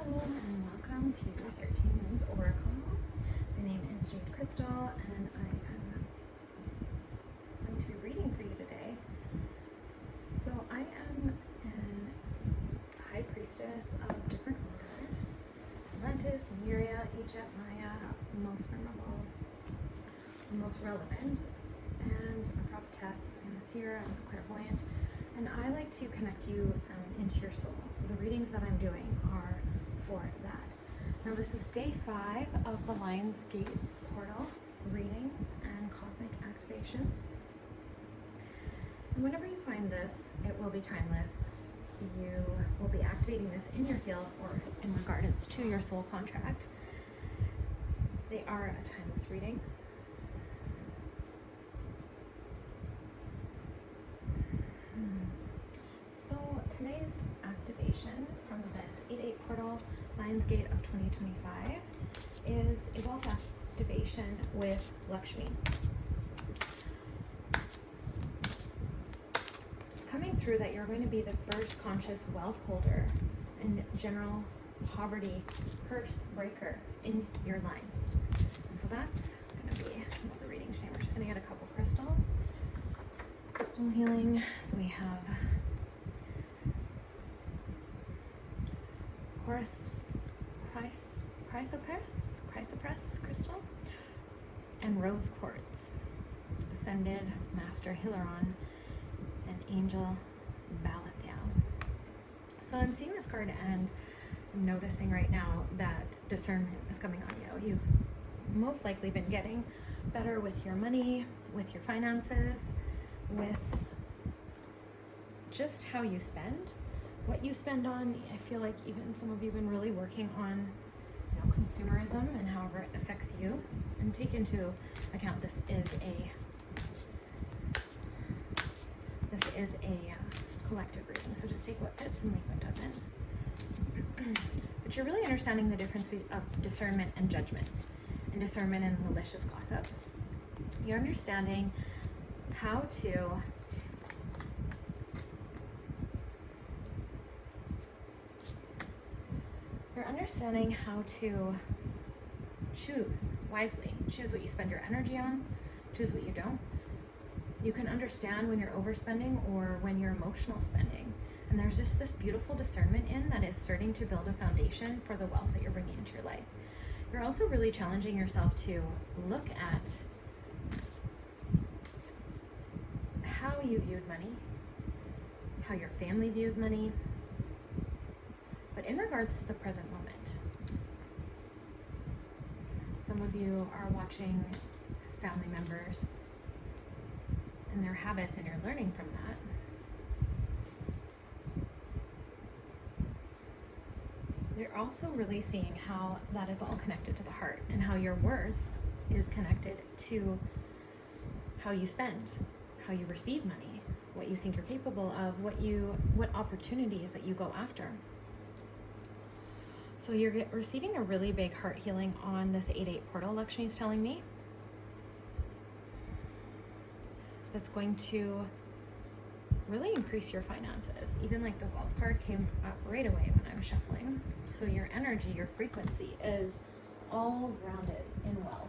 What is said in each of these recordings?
And welcome to 13 Moons Oracle. My name is Jade Crystal, and I am going to be reading for you today. So I am a high priestess of different orders: Atlantis, Lemuria, Egypt, Maya, most memorable, most relevant, and a prophetess. I'm a seer, I'm a clairvoyant, and I like to connect you into your soul. So the readings that I'm doing are for that. Now this is day 5 of the Lion's Gate portal readings and cosmic activations. And whenever you find this, it will be timeless. You will be activating this in your field or in regards to your soul contract. They are a timeless reading. So today's activation from this 8/8 portal, Lion's Gate of 2025, is a wealth activation with Lakshmi. It's coming through that you're going to be the first conscious wealth holder and general poverty curse breaker in your line. And so that's going to be some of the readings today. We're just going to get a couple crystals. Crystal healing. So we have chrysoprase crystal and rose quartz, ascended master Hilaron, and angel Balathiel. So I'm seeing this card and I'm noticing right now that discernment is coming on you. You've most likely been getting better with your money, with your finances, with just how you spend, what you spend on. I feel like even some of you have been really working on, consumerism and however it affects you. And take into account this is a collective reading, so just take what fits and leave what doesn't. But you're really understanding the difference of discernment and judgment, and discernment and malicious gossip. You're understanding how to choose wisely. Choose what you spend your energy on, choose what you don't. You can understand when you're overspending or when you're emotional spending. And there's just this beautiful discernment in that is starting to build a foundation for the wealth that you're bringing into your life. You're also really challenging yourself to look at how you viewed money, how your family views money, but in regards to the present moment. Some of you are watching as family members and their habits, and you're learning from that. You're also really seeing how that is all connected to the heart, and how your worth is connected to how you spend, how you receive money, what you think you're capable of, what opportunities that you go after. So you're receiving a really big heart healing on this 8/8 portal, Lakshmi is telling me. That's going to really increase your finances. Even like the wealth card came up right away when I was shuffling. So your energy, your frequency is all grounded in wealth.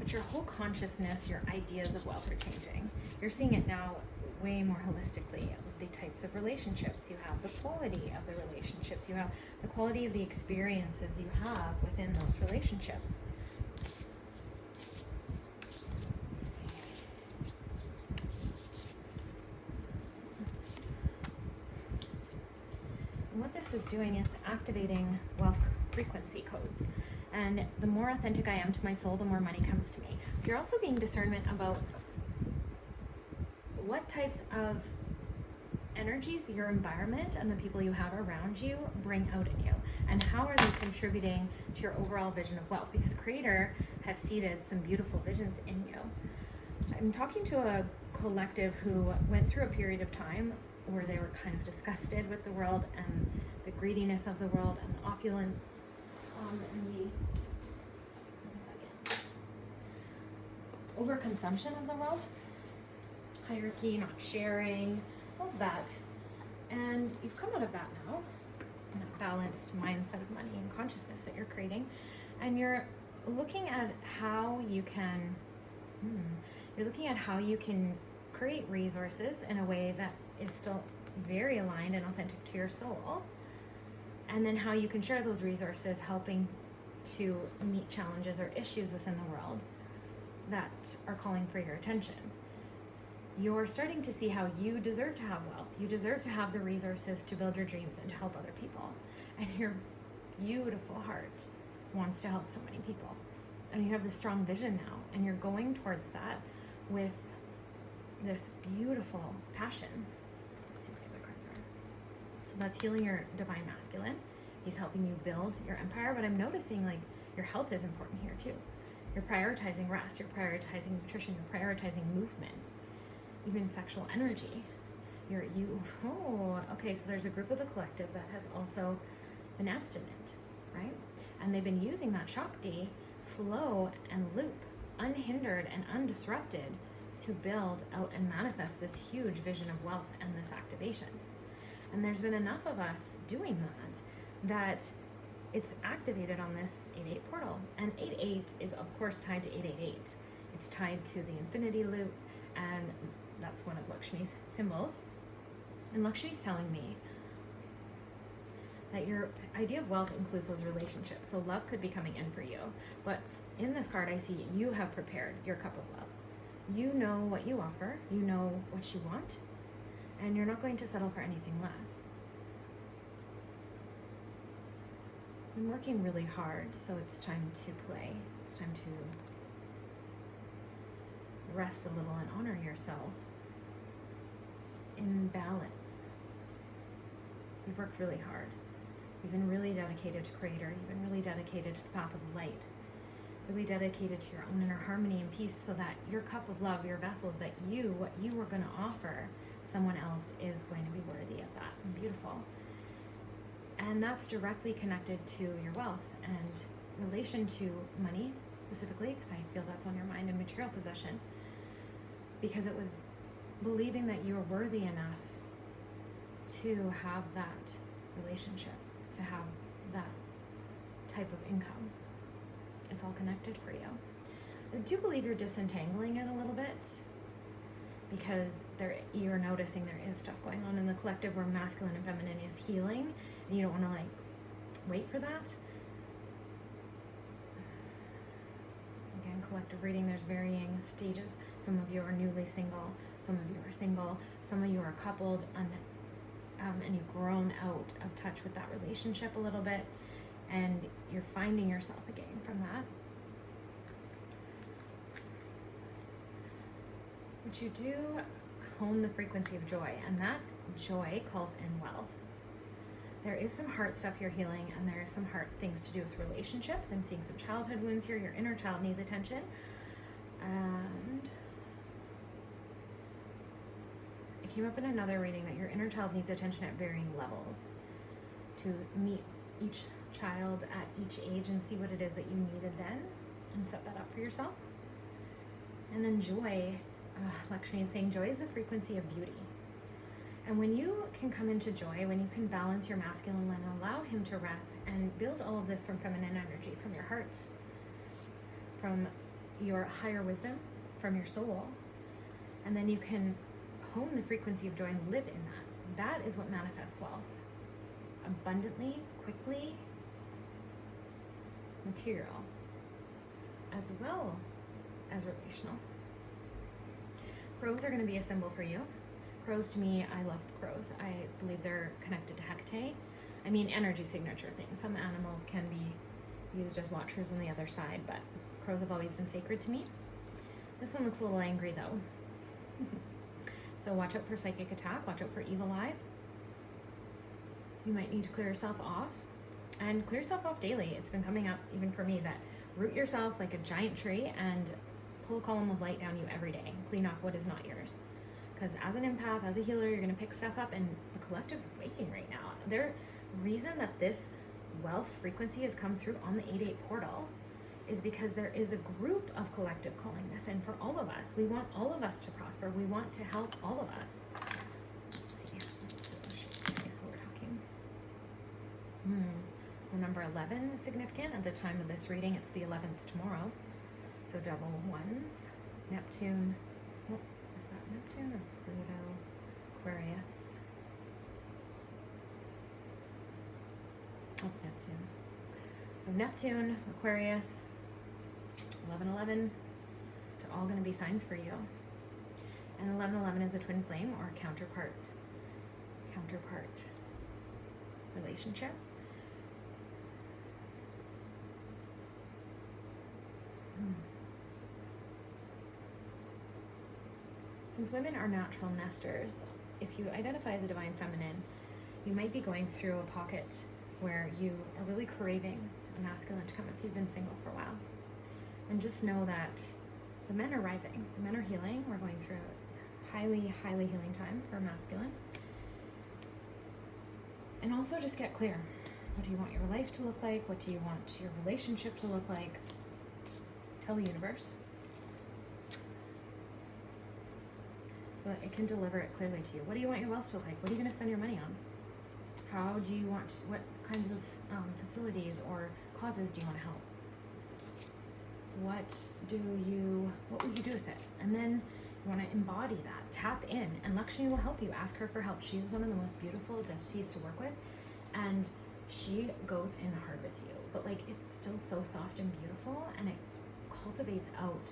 Your whole consciousness, your ideas of wealth are changing. You're seeing it now way more holistically. The types of relationships you have, the quality of the relationships you have, the quality of the experiences you have within those relationships. And what this is doing, it's activating wealth frequency codes. And the more authentic I am to my soul, the more money comes to me. So you're also being discernment about what types of energies your environment and the people you have around you bring out in you, and how are they contributing to your overall vision of wealth, because Creator has seeded some beautiful visions in you. I'm talking to a collective who went through a period of time where they were kind of disgusted with the world and the greediness of the world and the opulence and the overconsumption of the world, hierarchy, not sharing, all of that. And you've come out of that now, in that balanced mindset of money and consciousness that you're creating. And you're looking at how you can, create resources in a way that is still very aligned and authentic to your soul. And then how you can share those resources, helping to meet challenges or issues within the world that are calling for your attention. You're starting to see how you deserve to have wealth. You deserve to have the resources to build your dreams and to help other people. And your beautiful heart wants to help so many people. And you have this strong vision now, and you're going towards that with this beautiful passion. Let's see what the other cards are. So that's healing your divine masculine. He's helping you build your empire, but I'm noticing like your health is important here too. You're prioritizing rest, you're prioritizing nutrition, you're prioritizing movement, even sexual energy. Okay, so there's a group of the collective that has also been abstinent, right? And they've been using that Shakti flow and loop, unhindered and undisrupted, to build out and manifest this huge vision of wealth and this activation. And there's been enough of us doing that it's activated on this 8-8 portal. And 8-8 is of course tied to 888. It's tied to the infinity loop, and that's one of Lakshmi's symbols. And Lakshmi's telling me that your idea of wealth includes those relationships. So love could be coming in for you. But in this card, I see you have prepared your cup of love. You know what you offer. You know what you want. And you're not going to settle for anything less. I'm working really hard, so it's time to play. It's time to rest a little and honor yourself in balance. You've worked really hard. You've been really dedicated to Creator. You've been really dedicated to the path of light. Really dedicated to your own inner harmony and peace, so that your cup of love, your vessel, that what you were going to offer someone else is going to be worthy of that. And beautiful. And that's directly connected to your wealth and relation to money specifically, because I feel that's on your mind, and material possession. Because it was believing that you're worthy enough to have that relationship, to have that type of income. It's all connected for you. I do believe you're disentangling it a little bit, because you're noticing there is stuff going on in the collective where masculine and feminine is healing, and you don't want to wait for that. Again, collective reading, there's varying stages. Some of you are newly single, some of you are single, some of you are coupled, and you've grown out of touch with that relationship a little bit, and you're finding yourself again from that. But you do hone the frequency of joy, and that joy calls in wealth. There is some heart stuff you're healing, and there is some heart things to do with relationships. I'm seeing some childhood wounds here. Your inner child needs attention. And it came up in another reading that your inner child needs attention at varying levels, to meet each child at each age and see what it is that you needed then, and set that up for yourself. And then joy, Lakshmi is saying joy is the frequency of beauty. And when you can come into joy, when you can balance your masculine and allow him to rest and build all of this from feminine energy, from your heart, from your higher wisdom, from your soul, and then you can hone the frequency of joy and live in that. That is what manifests wealth. Abundantly, quickly, material, as well as relational. Crows are going to be a symbol for you. Crows, to me, I love crows. I believe they're connected to Hecate. I mean, energy signature things. Some animals can be used as watchers on the other side, but crows have always been sacred to me. This one looks a little angry, though. So watch out for psychic attack. Watch out for evil eye. You might need to clear yourself off. And clear yourself off daily. It's been coming up, even for me, that root yourself like a giant tree and pull a column of light down you every day. Clean off what is not yours. Because as an empath, as a healer, you're going to pick stuff up, and the collective's waking right now. The reason that this wealth frequency has come through on the 8-8 portal is because there is a group of collective calling this in for all of us. We want all of us to prosper. We want to help all of us. Let's see. Okay, so we're talking. So number 11 is significant. At the time of this reading, it's the 11th tomorrow. So double ones. Neptune. Oh, is that Neptune or Pluto? Aquarius. That's Neptune. So Neptune, Aquarius, 1111. So all going to be signs for you. And 1111 is a twin flame or counterpart relationship. Since women are natural nesters, if you identify as a divine feminine, you might be going through a pocket where you are really craving a masculine to come if you've been single for a while. And just know that the men are rising. The men are healing. We're going through a highly, highly healing time for masculine. And also just get clear. What do you want your life to look like? What do you want your relationship to look like? Tell the universe, so that it can deliver it clearly to you. What do you want your wealth to look like? What are you going to spend your money on? How do you want, what kinds of facilities or causes do you want to help? What will you do with it? And then you want to embody that, tap in, and Lakshmi will help you. Ask her for help. She's one of the most beautiful deities to work with, and she goes in hard with you, but like it's still so soft and beautiful, and it cultivates out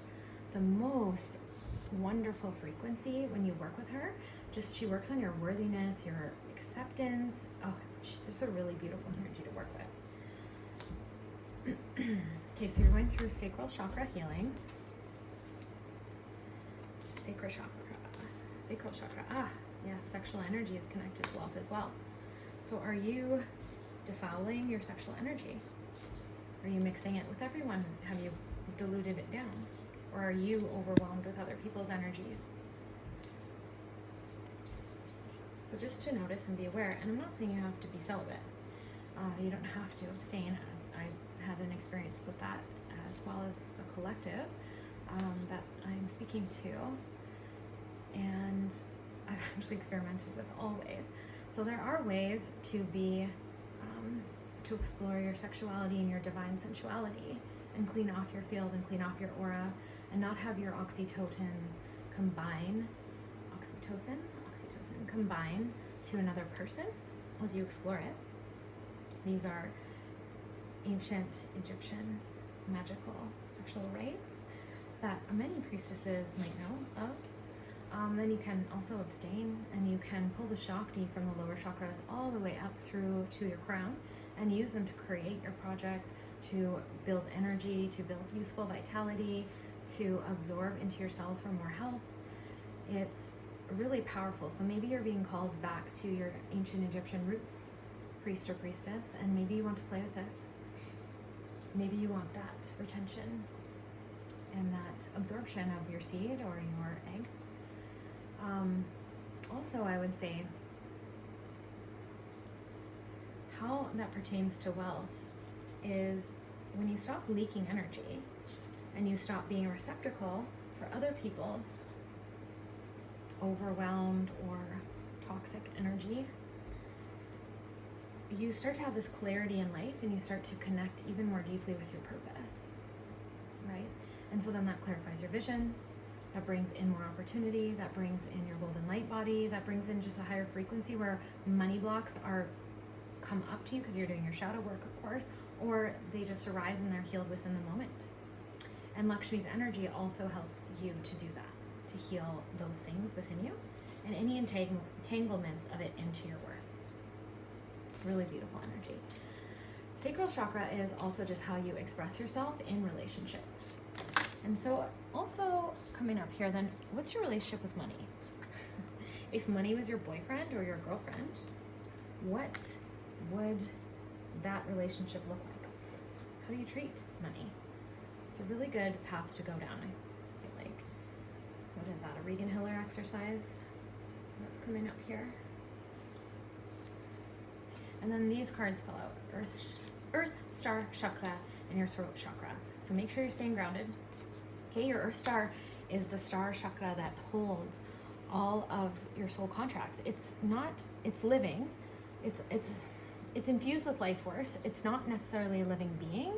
the most wonderful frequency when you work with her. Just she works on your worthiness, your acceptance. Oh, she's just a really beautiful energy to work with. Okay, so you're going through sacral chakra healing. Sacral chakra. Ah, yes, sexual energy is connected to wealth as well. So are you defiling your sexual energy? Are you mixing it with everyone? Have you diluted it down? Or are you overwhelmed with other people's energies? So just to notice and be aware, and I'm not saying you have to be celibate. You don't have to abstain. I had an experience with that as well as the collective that I'm speaking to. And I've actually experimented with all ways. So there are ways to be, to explore your sexuality and your divine sensuality and clean off your field and clean off your aura and not have your oxytocin combine to another person as you explore it. These are ancient Egyptian magical sexual rites that many priestesses might know of. Then you can also abstain, and you can pull the Shakti from the lower chakras all the way up through to your crown and use them to create your projects, to build energy, to build youthful vitality, to absorb into your cells for more health. It's really powerful. So maybe you're being called back to your ancient Egyptian roots, priest or priestess, and maybe you want to play with this. Maybe you want that retention and that absorption of your seed or your egg. Also, I would say how that pertains to wealth is when you stop leaking energy and you stop being a receptacle for other people's overwhelmed or toxic energy, you start to have this clarity in life and you start to connect even more deeply with your purpose, right? And so then that clarifies your vision, that brings in more opportunity, that brings in your golden light body, that brings in just a higher frequency where money blocks come up to you because you're doing your shadow work, of course, or they just arise and they're healed within the moment. And Lakshmi's energy also helps you to do that, to heal those things within you and any entanglements of it into your worth. Really beautiful energy. Sacral chakra is also just how you express yourself in relationship. And so also coming up here then, what's your relationship with money? If money was your boyfriend or your girlfriend, what would that relationship look like? How do you treat money? It's a really good path to go down. I feel like, what is that, a Regan Hiller exercise that's coming up here? And then these cards fell out. Earth, Star, Chakra, and your throat chakra. So make sure you're staying grounded. Okay, your Earth Star is the star chakra that holds all of your soul contracts. It's living. It's infused with life force. It's not necessarily a living being,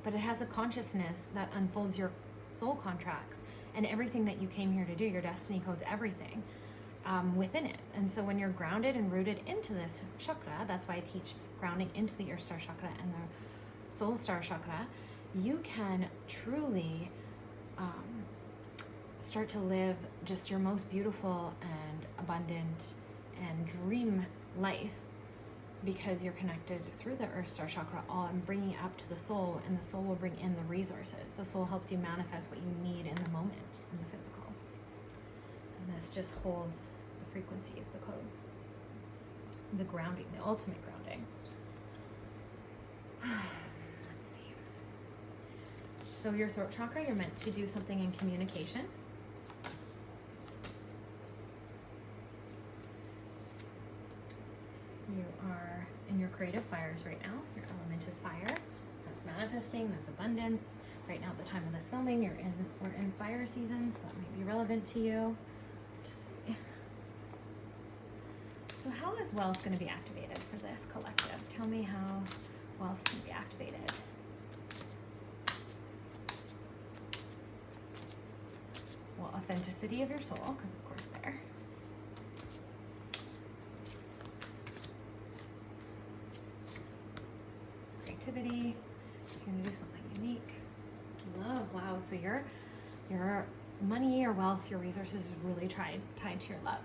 but it has a consciousness that unfolds your soul contracts and everything that you came here to do, your destiny codes, everything within it. And so when you're grounded and rooted into this chakra, that's why I teach grounding into the Earth Star chakra and the Soul Star chakra, you can truly start to live just your most beautiful and abundant and dream life, because you're connected through the Earth Star chakra all and bringing it up to the soul, and the soul will bring in the resources. The soul helps you manifest what you need in the moment, in the physical. And this just holds the frequencies, the codes, the grounding, the ultimate grounding. Let's see. So your throat chakra, you're meant to do something in communication. You are in your creative fires right now. Your element is fire. That's manifesting, that's abundance. Right now at the time of this filming, we're in fire season, so that might be relevant to you. Just see. So how is wealth going to be activated for this collective? Tell me how wealth is going to be activated. Well, authenticity of your soul, because of course there. Creativity. She's going to do something unique. Love. Wow. So your money, your wealth, your resources is really tied to your love.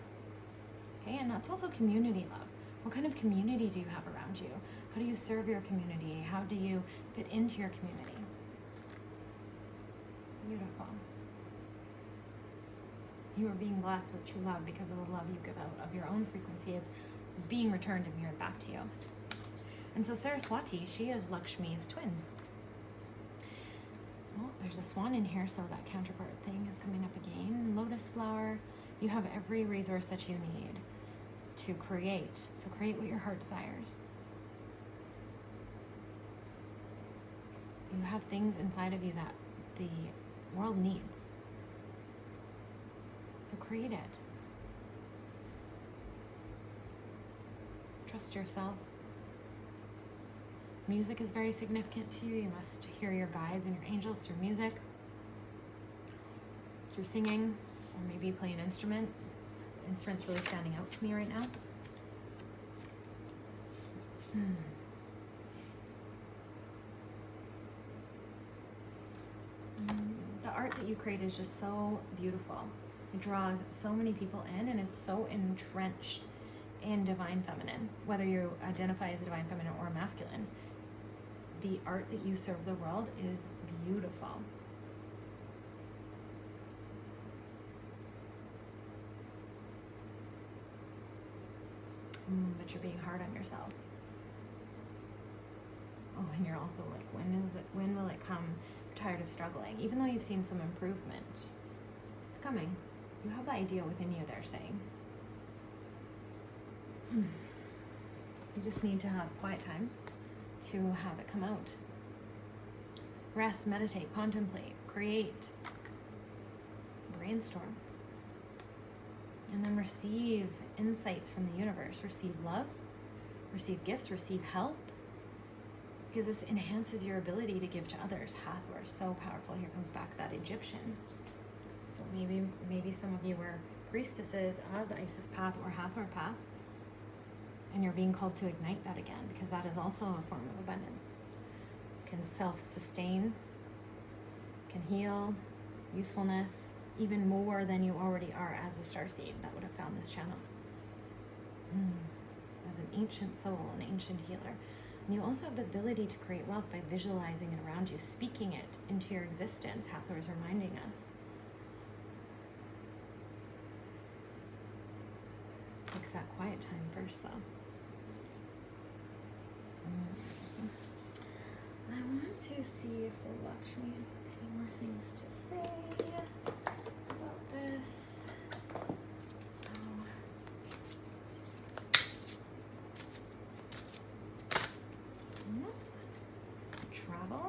Okay, and that's also community love. What kind of community do you have around you? How do you serve your community? How do you fit into your community? Beautiful. You are being blessed with true love because of the love you give out of your own frequency. It's being returned and mirrored back to you. And so Saraswati, she is Lakshmi's twin. Oh, there's a swan in here, so that counterpart thing is coming up again. Lotus flower. You have every resource that you need to create. So create what your heart desires. You have things inside of you that the world needs. So create it. Trust yourself. Music is very significant to you. You must hear your guides and your angels through music, through singing, or maybe play an instrument. The instrument's really standing out to me right now. The art that you create is just so beautiful. It draws so many people in, and it's so entrenched in divine feminine, whether you identify as a divine feminine or a masculine. The art that you serve the world is beautiful. But you're being hard on yourself. Oh, and you're also like, when will it come? You're tired of struggling. Even though you've seen some improvement, it's coming. You have the idea within you, they're saying. You just need to have quiet time to have it come out. Rest, meditate, contemplate, create, brainstorm, and then receive insights from the universe. Receive love, receive gifts, receive help, because this enhances your ability to give to others. Hathor is so powerful. Here comes back that Egyptian. So maybe some of you were priestesses of the Isis path or Hathor path, and you're being called to ignite that again, because that is also a form of abundance. Can self-sustain, can heal, youthfulness, even more than you already are as a starseed that would have found this channel. As an ancient soul, an ancient healer. And you also have the ability to create wealth by visualizing it around you, speaking it into your existence. Hathor is reminding us. Takes that quiet time first, though. I want to see if Lakshmi has any more things to say about this. So, travel.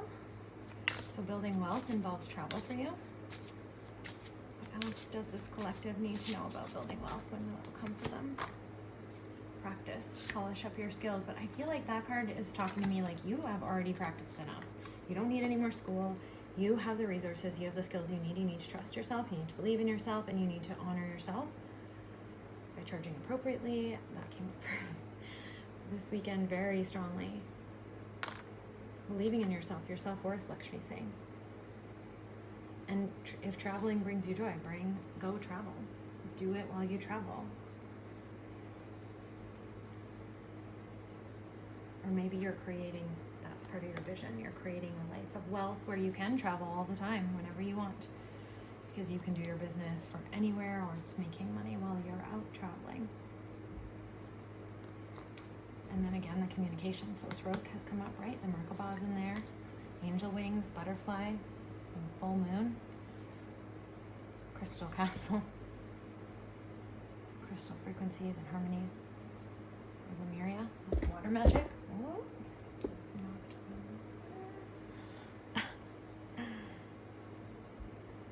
So building wealth involves travel for you. What else does this collective need to know about building wealth? When will it come for them? Practice, polish up your skills. But I feel like that card is talking to me like you have already practiced enough. You don't need any more school. You have the resources, you have the skills you need. You need to trust yourself, you need to believe in yourself, and you need to honor yourself by charging appropriately. That came up for this weekend very strongly. Believing in yourself, your self-worth, Lakshmi saying. And if traveling brings you joy, go travel. Do it while you travel. Or maybe you're creating, that's part of your vision, you're creating a life of wealth where you can travel all the time, whenever you want. Because you can do your business from anywhere, or it's making money while you're out traveling. And then again, the communication. So throat has come up, right? The Merkabah's in there. Angel wings, butterfly, the full moon. Crystal castle. Crystal frequencies and harmonies. Lemuria, that's water magic. Oh, it's knocked.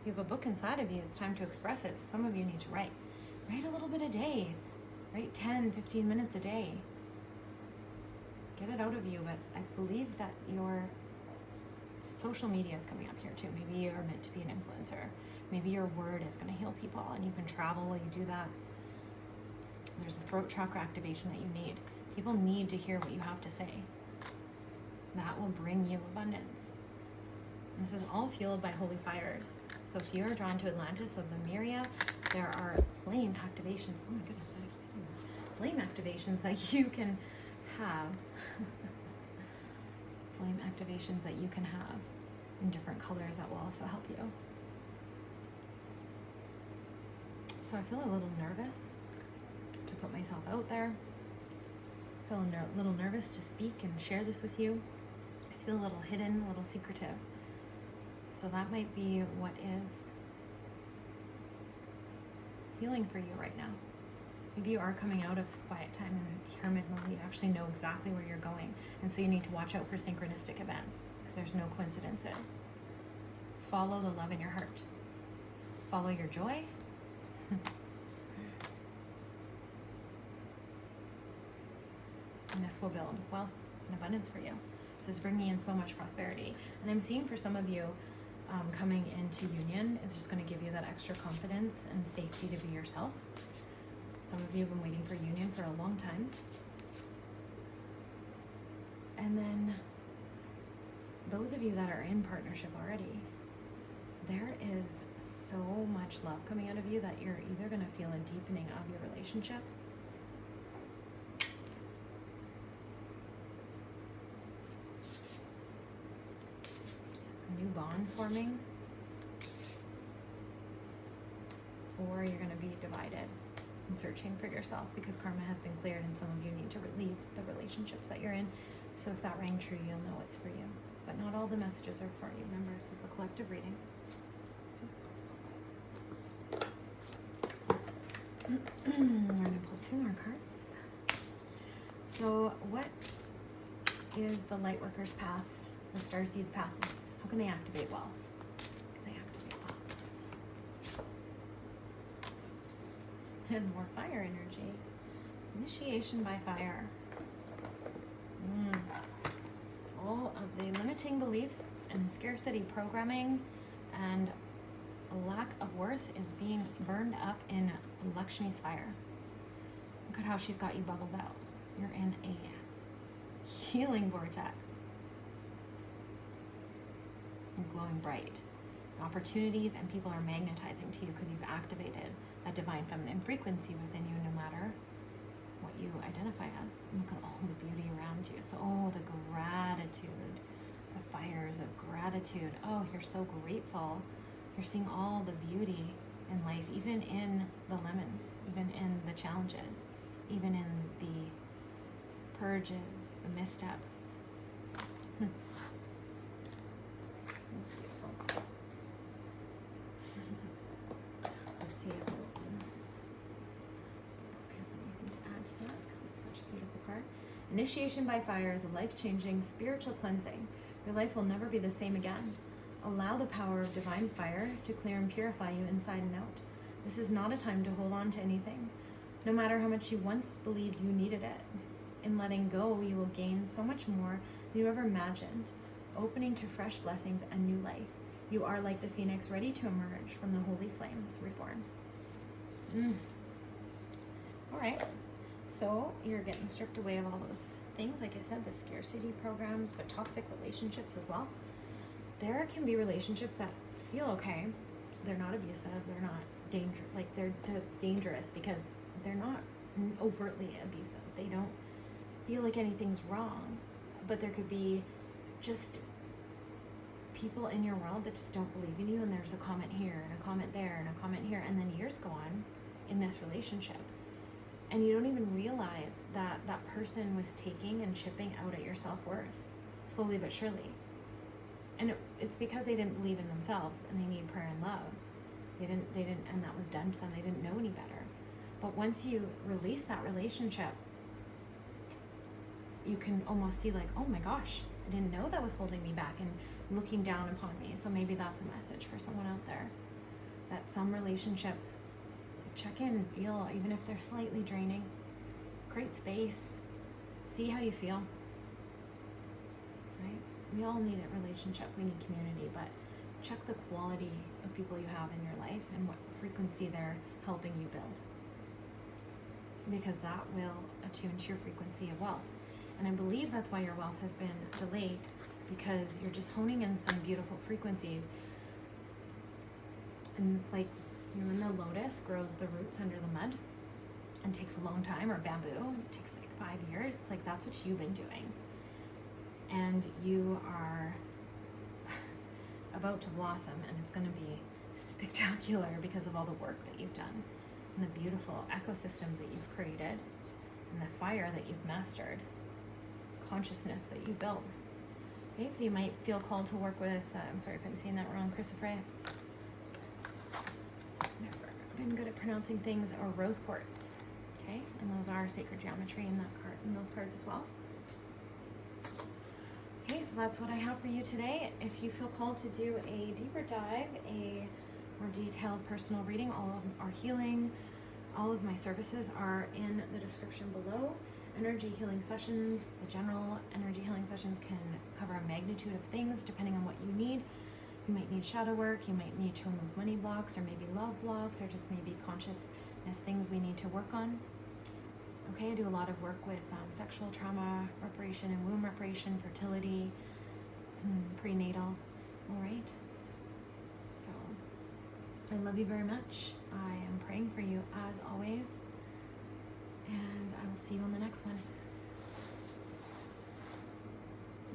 You have a book inside of you. It's time to express it. So some of you need to write. Write a little bit a day. Write 10, 15 minutes a day. Get it out of you. But I believe that your social media is coming up here too. Maybe you're meant to be an influencer. Maybe your word is going to heal people and you can travel while you do that. There's a throat chakra activation that you need. People need to hear what you have to say. That will bring you abundance. And this is all fueled by holy fires. So if you are drawn to Atlantis of the Lemuria, there are flame activations. Oh my goodness, what I keep doing? Flame activations that you can have. Flame activations that you can have in different colors that will also help you. So I feel a little nervous to put myself out there. I feel a little nervous to speak and share this with you. I feel a little hidden, a little secretive. So that might be what is healing for you right now. Maybe you are coming out of quiet time and hermit mode. You actually know exactly where you're going. And so you need to watch out for synchronistic events because there's no coincidences. Follow the love in your heart. Follow your joy. And this will build wealth and abundance for you. This is bringing in so much prosperity. And I'm seeing for some of you, coming into union is just going to give you that extra confidence and safety to be yourself. Some of you have been waiting for union for a long time. And then those of you that are in partnership already, there is so much love coming out of you that you're either going to feel a deepening of your relationship, a new bond forming, or you're going to be divided and searching for yourself because karma has been cleared and some of you need to leave the relationships that you're in. So if that rang true, you'll know it's for you. But not all the messages are for you. Remember, this is a collective reading. We're going to pull 2 more cards. So what is the Lightworker's path, the Starseed's path? How can they activate wealth? And more fire energy. Initiation by fire. All of the limiting beliefs and scarcity programming and a lack of worth is being burned up in Lakshmi's fire. Look at how she's got you bubbled out. You're in a healing vortex. You're glowing bright. Opportunities and people are magnetizing to you because you've activated that divine feminine frequency within you, no matter what you identify as. And look at all the beauty around you. So, the gratitude, the fires of gratitude. Oh, you're so grateful. You're seeing all the beauty in life, even in the lemons, even in the challenges, even in the purges, the missteps. Let's see if the book has anything to add to that because it's such a beautiful card. Initiation by fire is a life-changing spiritual cleansing. Your life will never be the same again. Allow the power of divine fire to clear and purify you inside and out. This is not a time to hold on to anything, no matter how much you once believed you needed it. In letting go, you will gain so much more than you ever imagined, opening to fresh blessings and new life. You are like the phoenix, ready to emerge from the holy flames, reborn. All right, so you're getting stripped away of all those things, like I said, the scarcity programs, but toxic relationships as well. There can be relationships that feel okay. They're not abusive, they're not they're dangerous because they're not overtly abusive. They don't feel like anything's wrong, but there could be just people in your world that just don't believe in you, and there's a comment here and a comment there and a comment here, and then years go on in this relationship and you don't even realize that that person was taking and chipping out at your self-worth slowly but surely. And it's because they didn't believe in themselves and they need prayer and love. They didn't, and that was done to them. They didn't know any better. But once you release that relationship, you can almost see like, oh my gosh, I didn't know that was holding me back and looking down upon me. So maybe that's a message for someone out there, that some relationships, check in and feel, even if they're slightly draining, create space, see how you feel, right? We all need a relationship, we need community, but check the quality of people you have in your life and what frequency they're helping you build, because that will attune to your frequency of wealth. And I believe that's why your wealth has been delayed, because you're just honing in some beautiful frequencies. And it's like, you know, when the lotus grows the roots under the mud and takes a long time, or bamboo, it takes like 5 years. It's like, that's what you've been doing. And you are about to blossom, and it's going to be spectacular because of all the work that you've done and the beautiful ecosystems that you've created and the fire that you've mastered, consciousness that you built. Okay, so you might feel called to work with, I'm sorry if I'm saying that wrong, chrysoprase. Never been good at pronouncing things, or rose quartz. Okay, and those are sacred geometry in that card, in those cards as well. Okay, so that's what I have for you today. If you feel called to do a deeper dive, a more detailed personal reading, all of our healing, all of my services are in the description below. Energy healing sessions, the general energy healing sessions can cover a magnitude of things depending on what you need. You might need shadow work, you might need to remove money blocks, or maybe love blocks, or just maybe consciousness things we need to work on. Okay, I do a lot of work with sexual trauma reparation and womb reparation, fertility, prenatal. All right. So I love you very much. I am praying for you as always. And I will see you on the next one.